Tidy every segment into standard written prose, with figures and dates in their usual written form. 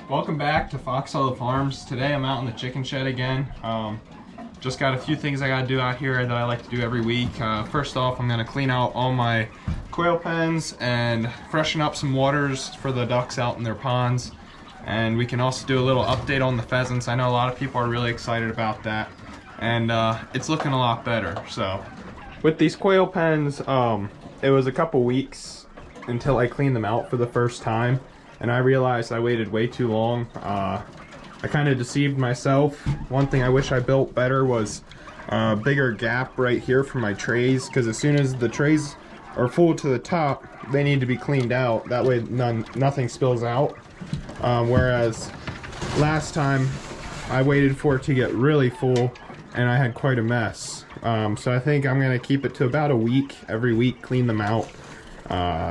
Welcome back to Foxhollow Farms. Today I'm out in the chicken shed again. Just got a few things I gotta do out here that I like to do every week. First off, I'm gonna clean out all my quail pens and freshen up some waters for the ducks out in their ponds. And we can also do a little update on the pheasants. I know a lot of people are really excited about that, and it's looking a lot better. So with these quail pens, it was a couple weeks until I cleaned them out for the first time, and I realized I waited way too long. I kind of deceived myself. One thing I wish I built better was a bigger gap right here for my trays, because as soon as the trays are full to the top, they need to be cleaned out. That way nothing spills out. Whereas last time I waited for it to get really full and I had quite a mess. So I think I'm going to keep it to about a week. Every week clean them out.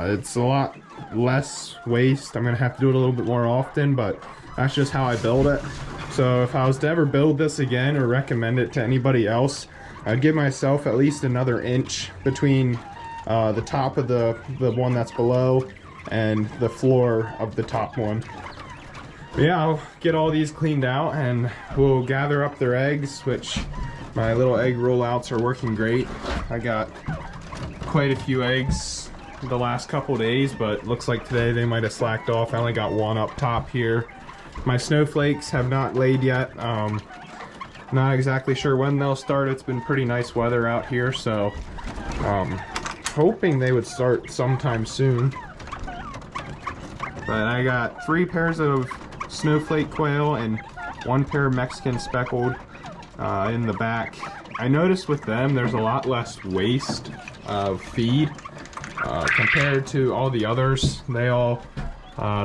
It's a lot less waste. I'm going to have to do it a little bit more often, but that's just how I build it. So if I was to ever build this again or recommend it to anybody else, I'd give myself at least another inch between the top of the one that's below and the floor of the top one. But yeah, I'll get all these cleaned out and we'll gather up their eggs, which my little egg rollouts are working great. I got quite a few eggs the last couple days, but looks like today they might have slacked off. I only got one up top here. My snowflakes have not laid yet. Not exactly sure when they'll start. It's been pretty nice weather out here, so hoping they would start sometime soon. But I got 3 pairs of snowflake quail and 1 pair of Mexican speckled in the back. I noticed with them there's a lot less waste of feed compared to all the others. They all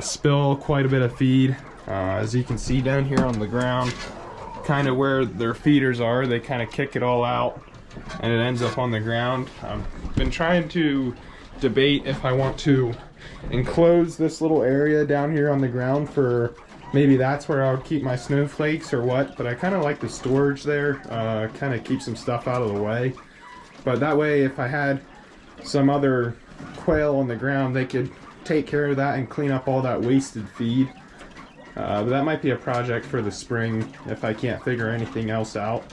spill quite a bit of feed. As you can see down here on the ground, kind of where their feeders are, they kind of kick it all out and it ends up on the ground. I've been trying to debate if I want to enclose this little area down here on the ground for maybe that's where I would keep my snowflakes or what, but I kind of like the storage there. Kind of keep some stuff out of the way, but that way if I had some other quail on the ground, they could take care of that and clean up all that wasted feed. But that might be a project for the spring if I can't figure anything else out.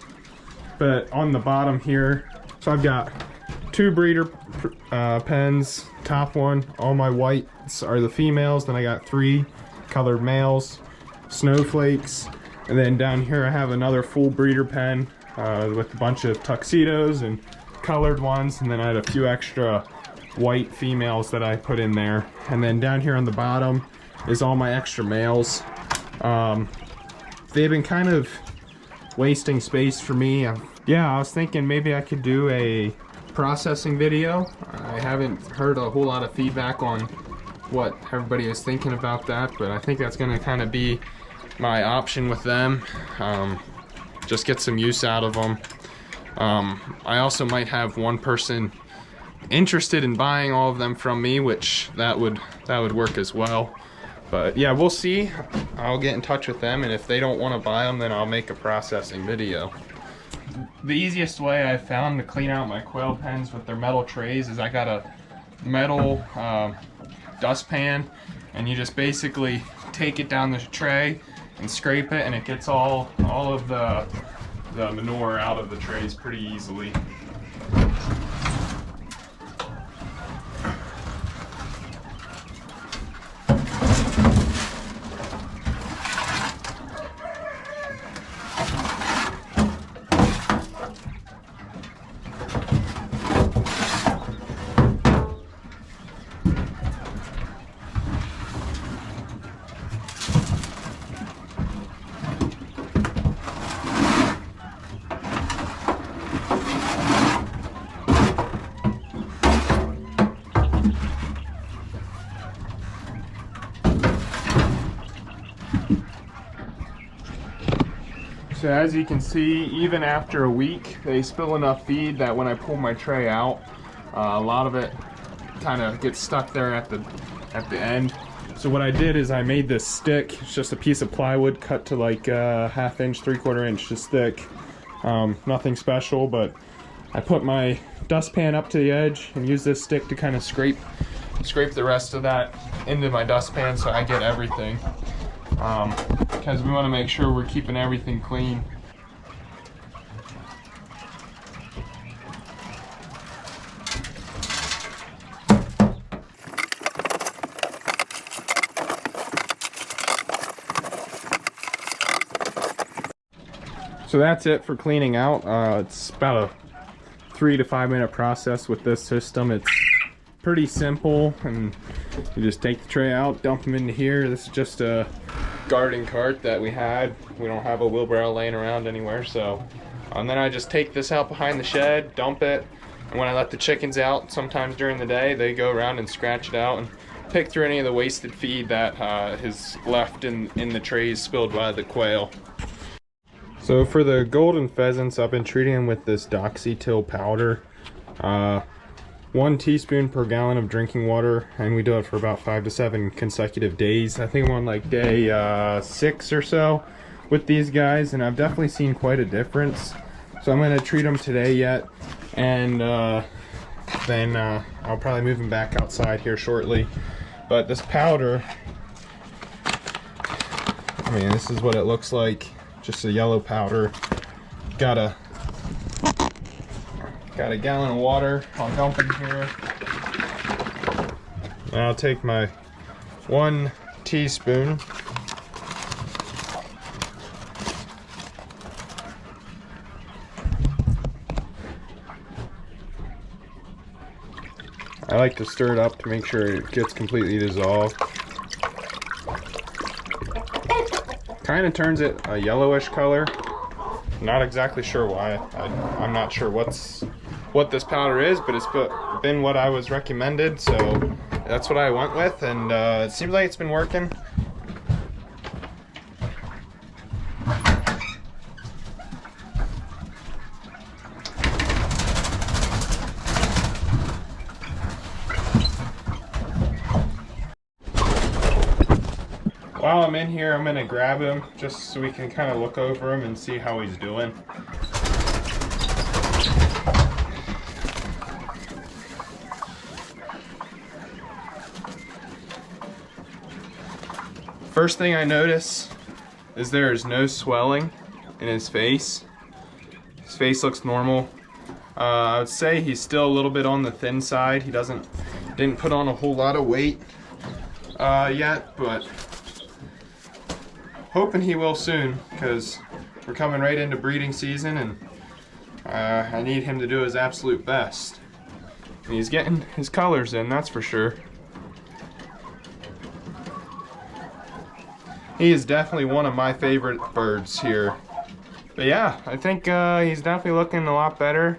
But on the bottom here, so I've got 2 breeder pens. Top one, all my whites are the females. Then I got 3 colored males, snowflakes. And then down here I have another full breeder pen with a bunch of tuxedos and colored ones. And then I had a few extra white females that I put in there. And then down here on the bottom is all my extra males. They've been kind of wasting space for me. Yeah, I was thinking maybe I could do a processing video. I haven't heard a whole lot of feedback on what everybody is thinking about that, but I think that's going to kind of be my option with them. Just get some use out of them. I also might have one person interested in buying all of them from me, which that would work as well. But yeah, we'll see. I'll get in touch with them, and if they don't want to buy them, then I'll make a processing video. The easiest way I've found to clean out my quail pens with their metal trays is I got a metal dustpan, and you just basically take it down the tray and scrape it, and it gets all of the manure out of the trays pretty easily. So as you can see, even after a week, they spill enough feed that when I pull my tray out, a lot of it kind of gets stuck there at the end. So what I did is I made this stick. It's just a piece of plywood cut to like a 1/2 inch, 3/4 inch just thick. Nothing special, but I put my dustpan up to the edge and use this stick to kind of scrape the rest of that into my dustpan so I get everything. because we want to make sure we're keeping everything clean. So that's it for cleaning out. It's about a 3 to 5 minute process with this system. It's pretty simple, and you just take the tray out, dump them into here. This is just a garden cart that we had. We don't have a wheelbarrow laying around anywhere, so and then I just take this out behind the shed, dump it, and when I let the chickens out sometimes during the day, they go around and scratch it out and pick through any of the wasted feed that is left in the trays spilled by the quail. So for the golden pheasants, I've been treating them with this doxytil powder. 1 teaspoon per gallon of drinking water, and we do it for about 5 to 7 consecutive days. I think I'm on like day 6 or so with these guys, and I've definitely seen quite a difference. So I'm going to treat them today yet, and then I'll probably move them back outside here shortly. But this powder, I mean, this is what it looks like. Just a yellow powder. Got a gallon of water. I'll dump in here. And I'll take my 1 teaspoon. I like to stir it up to make sure it gets completely dissolved. Kind of turns it a yellowish color. Not exactly sure why. I'm not sure what this powder is, but it's been what I was recommended, so that's what I went with, and it seems like it's been working. While I'm in here, I'm going to grab him just so we can kind of look over him and see how he's doing. First thing I notice is there is no swelling in his face. His face looks normal. I would say he's still a little bit on the thin side. He didn't put on a whole lot of weight yet, but hoping he will soon, because we're coming right into breeding season, and I need him to do his absolute best. And he's getting his colors in, that's for sure. He is definitely one of my favorite birds here. But yeah, I think he's definitely looking a lot better.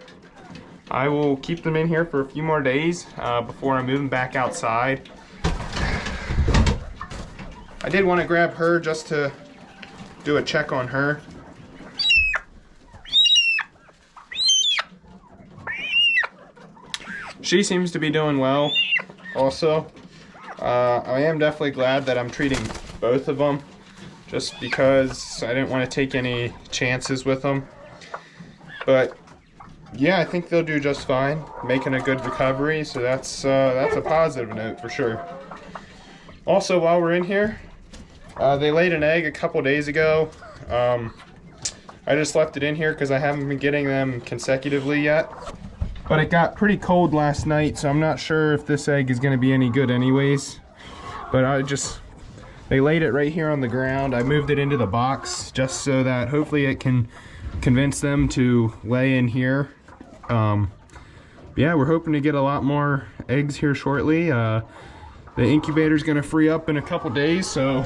I will keep them in here for a few more days before I move them back outside. I did want to grab her just to do a check on her. She seems to be doing well also. I am definitely glad that I'm treating both of them, just because I didn't want to take any chances with them. But yeah, I think they'll do just fine, making a good recovery, so that's a positive note for sure. Also, while we're in here, they laid an egg a couple days ago. I just left it in here because I haven't been getting them consecutively yet. But it got pretty cold last night, so I'm not sure if this egg is going to be any good anyways. But they laid it right here on the ground. I moved it into the box just so that hopefully it can convince them to lay in here. Yeah, we're hoping to get a lot more eggs here shortly. The incubator's going to free up in a couple days, so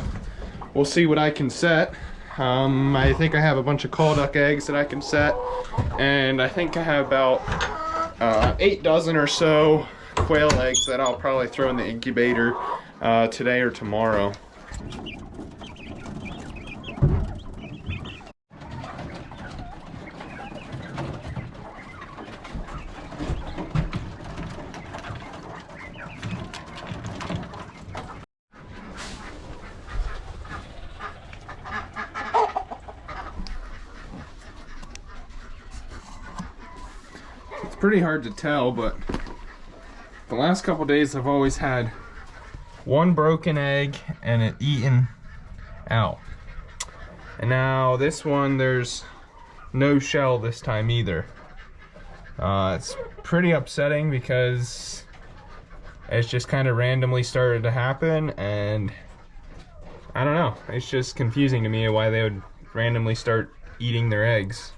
we'll see what I can set. I think I have a bunch of call duck eggs that I can set, and I think I have about 8 dozen or so quail eggs that I'll probably throw in the incubator today or tomorrow. It's pretty hard to tell, but the last couple days I've always had one broken egg and it eaten out. And now this one, there's no shell this time either. It's pretty upsetting because it's just kind of randomly started to happen, and I don't know, it's just confusing to me why they would randomly start eating their eggs.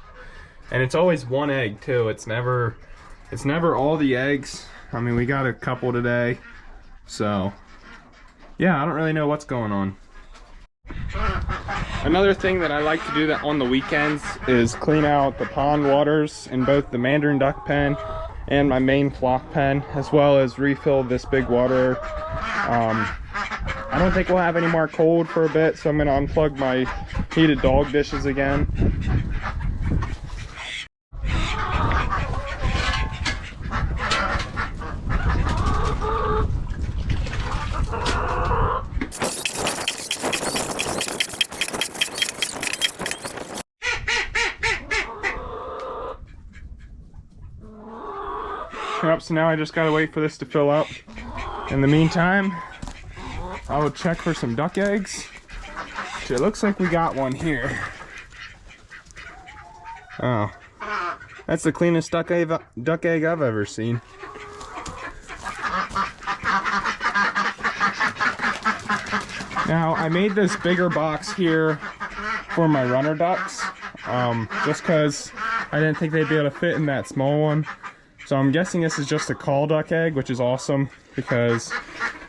And it's always one egg too. It's never all the eggs. I mean, we got a couple today, so yeah, I don't really know what's going on. Another thing that I like to do that on the weekends is clean out the pond waters in both the mandarin duck pen and my main flock pen, as well as refill this big water. I don't think we'll have any more cold for a bit, so I'm going to unplug my heated dog dishes again. Yep, so now I just gotta wait for this to fill up. In the meantime, I will check for some duck eggs. Which it looks like we got one here. Oh, that's the cleanest duck egg I've ever seen. Now, I made this bigger box here for my runner ducks, just because I didn't think they'd be able to fit in that small one. So I'm guessing this is just a call duck egg, which is awesome because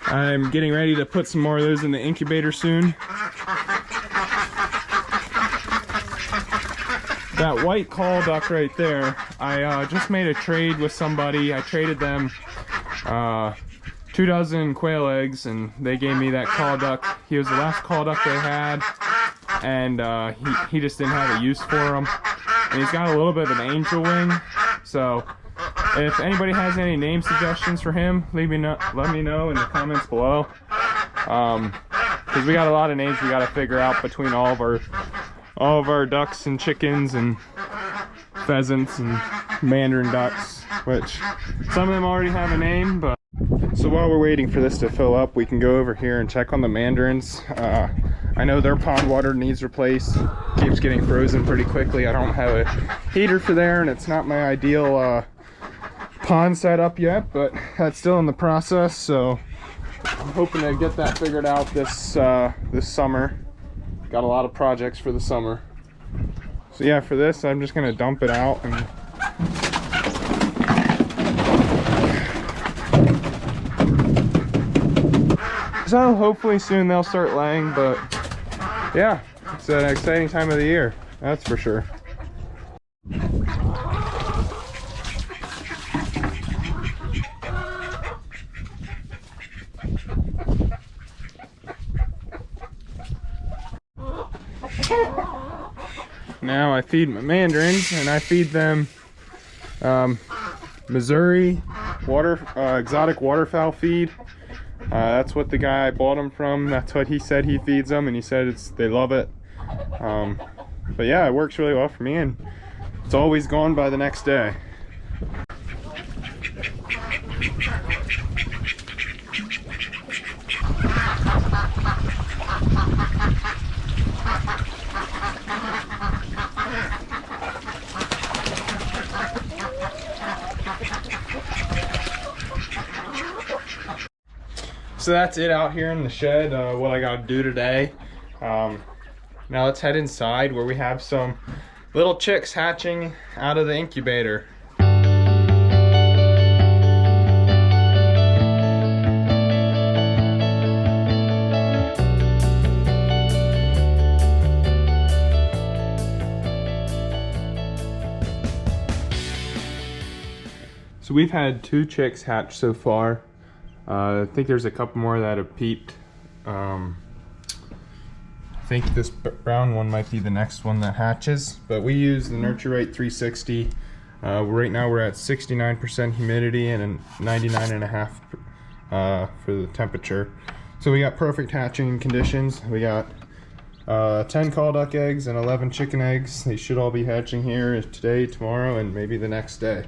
I'm getting ready to put some more of those in the incubator soon. That white call duck right there, I just made a trade with somebody. I traded them 2 dozen quail eggs, and they gave me that call duck. He was the last call duck they had, and he just didn't have a use for him. And he's got a little bit of an angel wing, so if anybody has any name suggestions for him, let me know in the comments below. Because we got a lot of names we got to figure out between all of our ducks and chickens and pheasants and mandarin ducks, which some of them already have a name. But so while we're waiting for this to fill up, we can go over here and check on the mandarins. I know their pond water needs replaced. Keeps getting frozen pretty quickly. I don't have a heater for there, and it's not my ideal pond set up yet, but that's still in the process, so I'm hoping to get that figured out this summer. Got a lot of projects for the summer. So yeah, for this I'm just gonna dump it out, and so hopefully soon they'll start laying. But yeah, it's an exciting time of the year, that's for sure. Now I feed my mandarins, and I feed them Missouri exotic waterfowl feed. That's what the guy I bought them from, that's what he said he feeds them, and he said they love it. But yeah, it works really well for me, and it's always gone by the next day. So that's it out here in the shed, what I gotta do today. Now let's head inside where we have some little chicks hatching out of the incubator. So we've had 2 chicks hatch so far. I think there's a couple more that have peeped. I think this brown one might be the next one that hatches, but we use the Nurture Rate 360. Right now we're at 69% humidity and 99.5 for the temperature. So we got perfect hatching conditions. We got 10 call duck eggs and 11 chicken eggs. They should all be hatching here today, tomorrow, and maybe the next day.